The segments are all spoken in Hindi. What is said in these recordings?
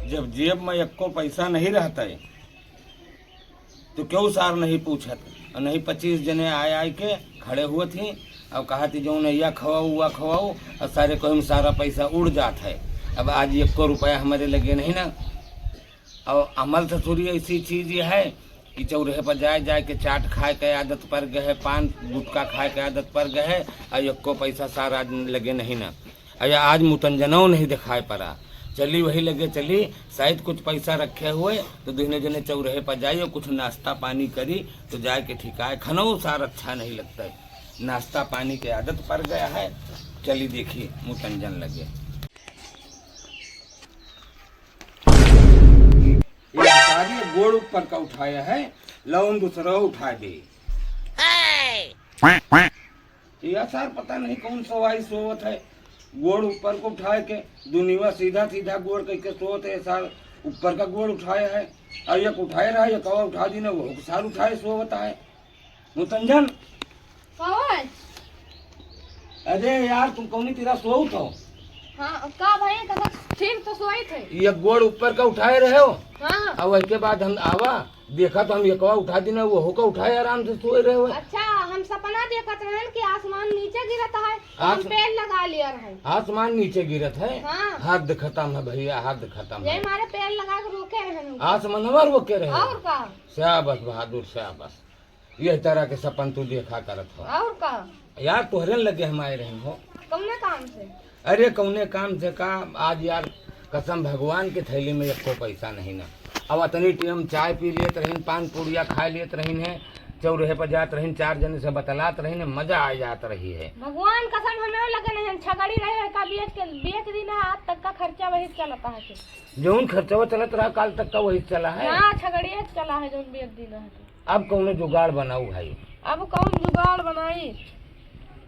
जब जेब में एको पैसा नहीं रहता है तो क्यों सार नहीं पूछत। और नहीं 25 जने आए के खड़े हुए थी अब कहा थी जो नैया खवाऊ हुआ खवाऊ और सारे को में सारा पैसा उड़ जाता है। अब आज 1 रुपया हमारे लगे नहीं ना। और अमल से थोड़ी ऐसी चीज़ ये है कि चौराहे पर जाए के चाट खाए के आदत पड़ गए है, पान गुटखा खाए के आदत पड़ गए है और 1 पैसा सारा लगे नहीं ना। अया आज मुतंजनों नहीं दिखाई पड़ा, चली वही लगे चली शायद कुछ पैसा रखे हुए तो दोनों जने चौराहे पर जाइए कुछ नाश्ता पानी करी तो जाए के ठिकाए खनो सार अच्छा नहीं लगता है। नाश्ता पानी के आदत पड़ गया है, चली देखिए मुतंजन लगे। ये गोड़ ऊपर का उठाया है, लौन दूसरा उठा दे। यह सार पता नहीं कौन सवाई सोवत है, गोड़ ऊपर को उठाए के दुनिया सीधा सीधा गोड़ करके सोवत है। सार ऊपर का गोड़ उठाया है और एक उठाए रहा है कवा उठा दी ना वो सार उठाए सोवत है। मुतंजन अरे यार तुम कौनी तेरा सोऊ तो हाँ का भाई कदा ठीक तो सोई थे। ये गोड़ ऊपर का उठाए रहे हो हाँ। और उसके बाद हम आवा देखा तो हम ये कवा उठा दी ना वो होकर उठाए आराम से सोए रहे हो। अच्छा हम सपना देखत रहन कि आसमान नीचे गिरत है हम पेड़ लगा लिया रहे। आसमान नीचे गिरत है। हाँ। हद खत्म है भैया, हद खत्म ये है। हमारे पेड़ लगा के रोके रहन आसमानवर रोके रहे और का शाबाश बहादुर शाबाश। यह तरह के सपन तू देखा करत हो और का यार तोहरे लगे हम आए रहे हो। कौने काम से? अरे कौने काम से का आज यार कसम भगवान के थैली में 1 पैसा नहीं ना। अब अतनी टाइम चाय पी लेत रहीन, पान पूड़िया खा लेत रहीन है, चौराहे पर जात रहीन, 4 जने से बतलात रहीन, मजा आ जात रही है। भगवान कसम हमें लगे नहीं छगड़ी रहे का बेच दिन आज तक का खर्चा वही चलता है। जो खर्चा चलत रहा काल तक का वही चला है। हाँ छगड़ी चला है जो बेच दिन है। अब कौन जुगाड़ बनाऊ भाई? अब कौन जुगाड़ बनाई?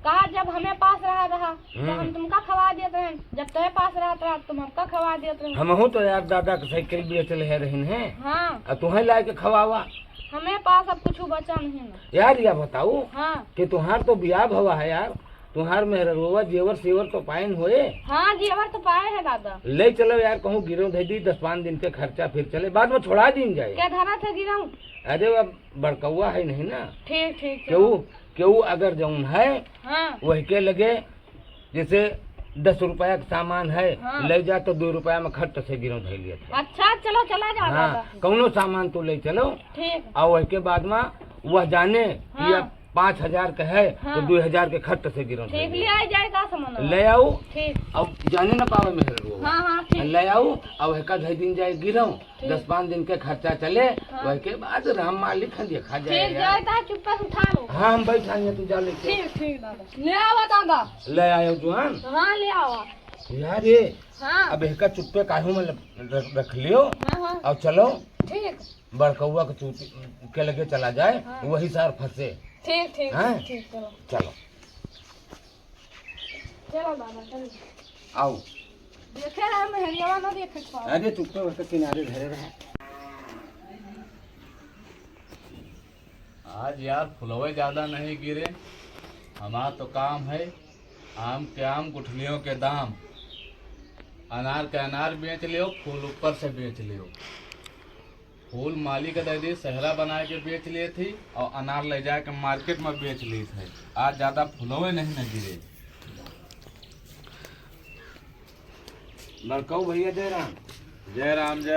कहा जब हमें पास रहा तो हम तुमका खवा देते हैं, जब तुम्हें पास रहा तुम हमका खवा देते हैं। हम तो यार दादा के साइकिल बेच ले रही है। हाँ तुम्हें ला के खवावा हमें पास अब कुछ बचा नहीं ना। यार या बताओ हाँ कि तुम्हार तो ब्याह भवा है यार, तुम्हार मेहरवा जेवर सेवर तो पाइन हुए। हाँ जेवर तो पाए है दादा। ले चलो यार कहूँ गिरो दे दी 10-5 दिन के खर्चा फिर चले बाद में छोड़ा दिन जाए। क्या धरा था गिराऊं? अरे अब बड़कौआ है नहीं ना। ठीक ठीक क्यों अगर जौन है हाँ वही के लगे जैसे 10 रुपया का सामान है। हाँ। ले जा तो 2 रुपया में खट से गिरो धै लिया था। अच्छा चलो चला जा। हाँ कौनो सामान तो ले चलो। ठीक। और वही के बाद में वह जाने हाँ। 5,000 का है। हाँ। तो 2,000 के खट से गिरो ठीक ले आ जाएगा सामान ले आओ। ठीक। अब जाने न पावे मेहर हाँ हाँ ठीक ले आओ। अब एक दिन जाए गिरो 10-5 दिन के खर्चा चले। हाँ। वही के बाद राम मालिक देखा जाए। चुप्पा उठा लो। हाँ हम बैठा तू जा ले। ठीक ठीक दादा ले आओ दादा। ले आयो जुआन। हाँ ले आओ यार ये हाँ। अब एक चुप्पे काहू में रख लियो। हाँ। अब चलो ठीक बड़कौआ के चूती के लगे चला जाए। हाँ। वही सार फंसे। ठीक ठीक हाँ? ठीक चलो चलो चलो दादा चलो आओ। देखे रहे मेहरिया ना देखे छो। अरे चुप्पे वैसे किनारे धरे रहे। आज यार फुलवे ज्यादा नहीं गिरे, हमारा तो काम है आम के आम गुठलियों के दाम। अनार के अनार बेच लियो, फूल ऊपर से बेच लियो। फूल माली के दे दी सहरा बना के बेच लिए थी और अनार ले जाके मार्केट में बेच ली थे। आज ज्यादा फुलवे नहीं न गिरे। बड़कऊ भैया जय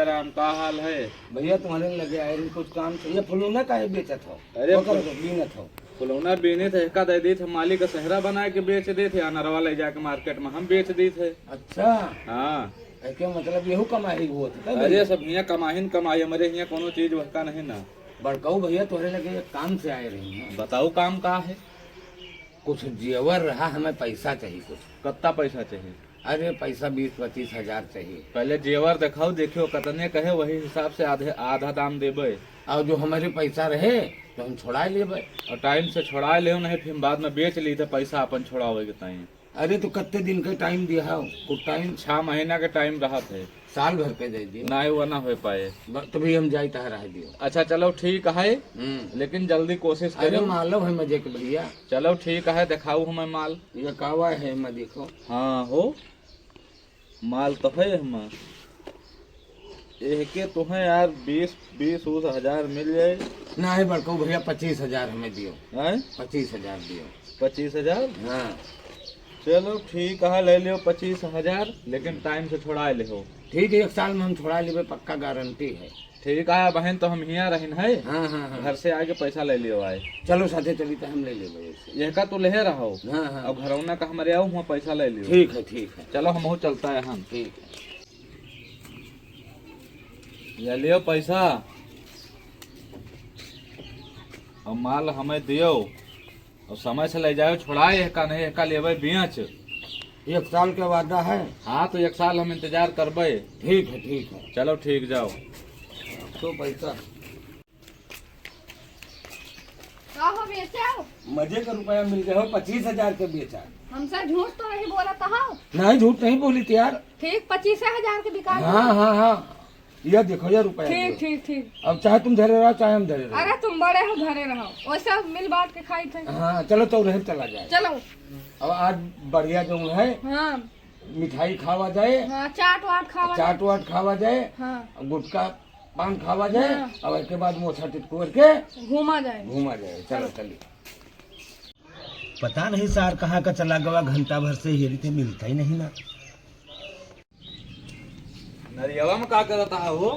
राम का हाल है भैया? तुम्हारे लगे आए कुछ काम से। ये फुलौना काहे बेचत हो? अरे बीनत हो। फुलौना बेने थे का दे दी थे, माली का सहरा बना के बेच दी थे, अनारवा ले जाके मार्केट में हम बेच दी थे। अच्छा हाँ क्या मतलब यहू कमाई हुआ था? अरे सब यहाँ कमाहिन कमाई, हमारे यहाँ कोनो चीज वहका नहीं ना। बड़कऊ भैया तुम्हारे लगे काम से आए रही हैं। बताओ काम कहाँ है? कुछ जेवर रहा, हमें पैसा चाहिए कुछ। कितना पैसा चाहिए? अरे पैसा 20-25 हजार चाहिए। पहले जेवर दिखाओ, देखियो कतने कहे वही हिसाब से आधा दाम देबे। और जो हमारे पैसा रहे तो हम छोड़ा लेबे। और टाइम से छोड़ा ले नहीं, फिर बाद में बेच ली तो पैसा अपन छोड़ावे के ताई। अरे तो कितने दिन का टाइम दिया हो? कुछ टाइम 6 महीना के टाइम रहा थे। साल भर के दे दियो। नहीं वो ना हो पाए तो भी हम जाई तह रह दियो। अच्छा चलो ठीक है, लेकिन जल्दी कोशिश अरे करो। मालो है मजे के भैया। चलो ठीक है, दिखाऊ हमें माल। ये कावा है मैं देखो। हाँ हो माल तो है हमार। के तुम्हें यार 20 हजार मिल जाए। नहीं बड़कू भैया 25,000 हमें दियो। हैं? 25,000 दियो। 25,000? हाँ चलो ठीक है, ले लियो 25,000, लेकिन टाइम से छोड़ा ले हो। ठीक है, 1 साल में हम छोड़ा लेबे, पक्का गारंटी है। ठीक है बहन, तो हम हियाँ रहिन है। हाँ हाँ हाँ, घर से आके पैसा ले लियो आए। चलो साथे चली तो हम ले लेबे ऐसे। यह का तो ले रहो। हाँ हाँ अब घरौना का हमारे आओ, वहाँ पैसा ले लियो। ठीक है ठीक है चलो हम चलता है हम। ठीक है। ये लियो पैसा, और माल हमें दियो, और समय से ले जाओ, छोड़ाए का नहीं का लेवे बेच। 1 साल के वादा है। हाँ तो 1 साल हम इंतजार करबे। ठीक है ठीक है। चलो ठीक, जाओ। तो पैसा का हो बेचे हो? मजे का रुपया मिल गया हो, 25,000 के बेचा। हमसे झूठ तो नहीं बोला था हो? नहीं झूठ नहीं बोली थी यार। ठीक 25,000 के बिका। हाँ हाँ हाँ, यह देखो ये रुपया। ठीक ठीक ठीक। अब चाहे तुम धरे रहो चाहे हम धरे रहो। अरे तुम बड़े हो, धरे रहो, वैसे मिल बांट के खाई थे। हाँ चलो तो रह चला जाए। चलो। अब आज बढ़िया जो है हाँ मिठाई खावा जाए, हाँ, चाट वाट खावा। चाट वाट खावा जाए, हाँ, गुटखा पान खावा जाए, हाँ। और उसके बाद मोछा टिटकोर के घूमा जाए। घूमा जाए। चलो चलिए। पता नहीं सार कहाँ का चला गया, घंटा भर से हेरी थे, मिलता ही नहीं ना। नरियावा में का करता है वो?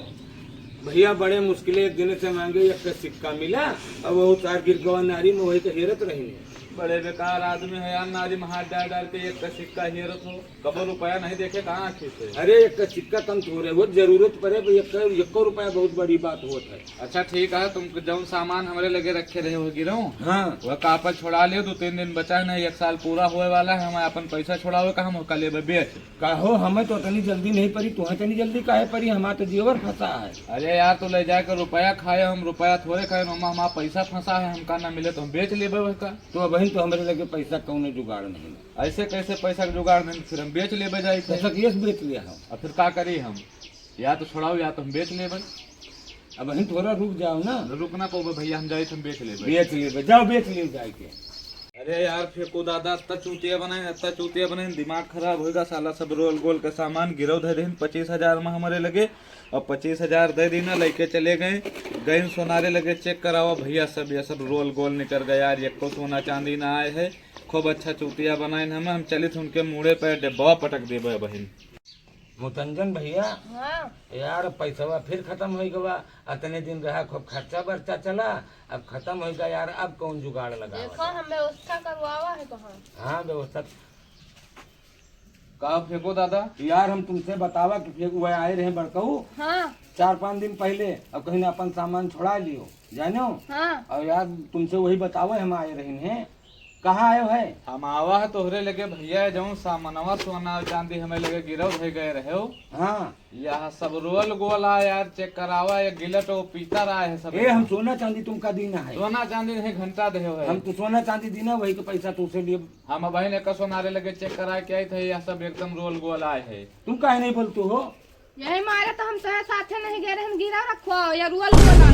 भैया बड़े मुश्किल एक दिन से मांगे, एक का सिक्का मिला, और वो सार गिर गवा नारी में, वही तो हेरत रही। बड़े बेकार आदमी है यार, नारी में हाथ डाल डाल के एक का सिक्का हेरत हो, कबो रुपया नहीं देखे कहाँ आखिर से। अरे एक का सिक्का कम थोड़े वो जरूरत पड़े, एको रुपया बहुत बड़ी बात होता है। अच्छा ठीक है, तुम जो सामान हमारे लगे रखे रहे हो गिरो, हाँ वह कापा छोड़ा लियो, 2-3 दिन बचा नहीं, 1 साल पूरा होए वाला है, हम अपन पैसा छोड़ावे का हम ले बेच। कहो हमें तो इतनी जल्दी नहीं पड़ी, तुम्हें इतनी जल्दी काहे पड़ी, हमारा तो जीवर फंसा है। अरे यार तो ले जाकर रुपया खाए, हम रुपया थोड़े खाए, हमारा पैसा फंसा है, हमका ना मिले तो हम बेच लेबे वह का। तो बहन तो हमारे लगे पैसा कौन जुगाड़ नहीं। ऐसे कैसे पैसा का जुगाड़ नहीं, फिर हम बेच लेबे जाए थे। पैसा केस बेच लिया हम। और फिर का करी हम, या तो छोड़ाओ या तो हम बेच लेबे। अब बहन थोड़ा रुक जाओ ना। रुकना पड़े भैया, हम जाए तो हम बेच लेबे। बेच ले जाओ, बेच ले जाए के। अरे यार फेंको दादा, अत्ता चूतिया बनाए, दिमाग खराब होगा साला। सब रोल गोल का सामान गिरव दे दिन 25,000 में हमारे लगे, और 25,000 दे दी ना, लेके चले गए सोनारे लगे चेक कराओ भैया, सब ये सब रोल गोल निकल गया यार, एक को सोना चांदी ना आए है। खूब अच्छा चूतिया बनाए हम चले थे उनके मुड़े पे डिब्बा पटक देबे बहन। मुतंजन भैया हाँ यार पैसा फिर खत्म हो गया, इतने दिन रहा, खूब खर्चा बर्चा चला, अब खत्म हो गया यार, अब कौन जुगाड़ लगा। देखो हम व्यवस्था करवावा है कहाँ। हाँ व्यवस्था। कहा फेंको दादा? यार हम तुमसे बतावा कि फेंक वह आए रहे बड़कऊ हाँ 4-5 दिन पहले, अब कहीं ना अपन सामान छोड़ा लियो जानो। हाँ, और यार तुमसे वही बतावे हम आए रहे हैं। कहाँ आयो है? हम आवा है तोहरे लगे भैया, जाऊँ सामानवा सोना चांदी हमें लगे गिरव रह गए रहे हो। हाँ यहाँ सब रोल गोल आ यार, चेक करावा, ये गिलट वो पीता रहा है सब। ए हम सोना चांदी तुमका दीना है। सोना चांदी नहीं घंटा दे हो हम तो सोना चांदी दीना, वही के पैसा तुमसे लिए। हम बहन एक सोनारे लगे चेक करा के आए थे, यह सब एकदम रोल गोल आए है। तुम काहे नहीं बोलते हो? यही मारे तो हम तुम्हारे साथे नहीं गए रहे, गिरा रखो या रुअल बोला।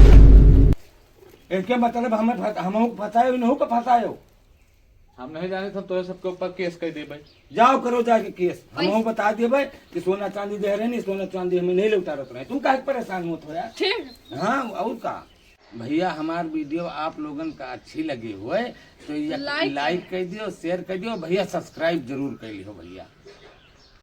इसके मतलब हमें हम फंसायो नहीं का फंसायो। हम नहीं जाने थे तो सबके ऊपर केस कर दे भाई। जाओ करो जाके केस, हम बता देवे कि सोना चांदी दे रहे नहीं, सोना चांदी हमें नहीं लौटारत रहे। तुम काहे परेशान मत हो यार। ठीक। हाँ और का भैया, हमार वीडियो आप लोगन का अच्छी लगी हुए तो लाइक कर दियो, शेयर कर दियो भैया, सब्सक्राइब जरूर कर लियो भैया।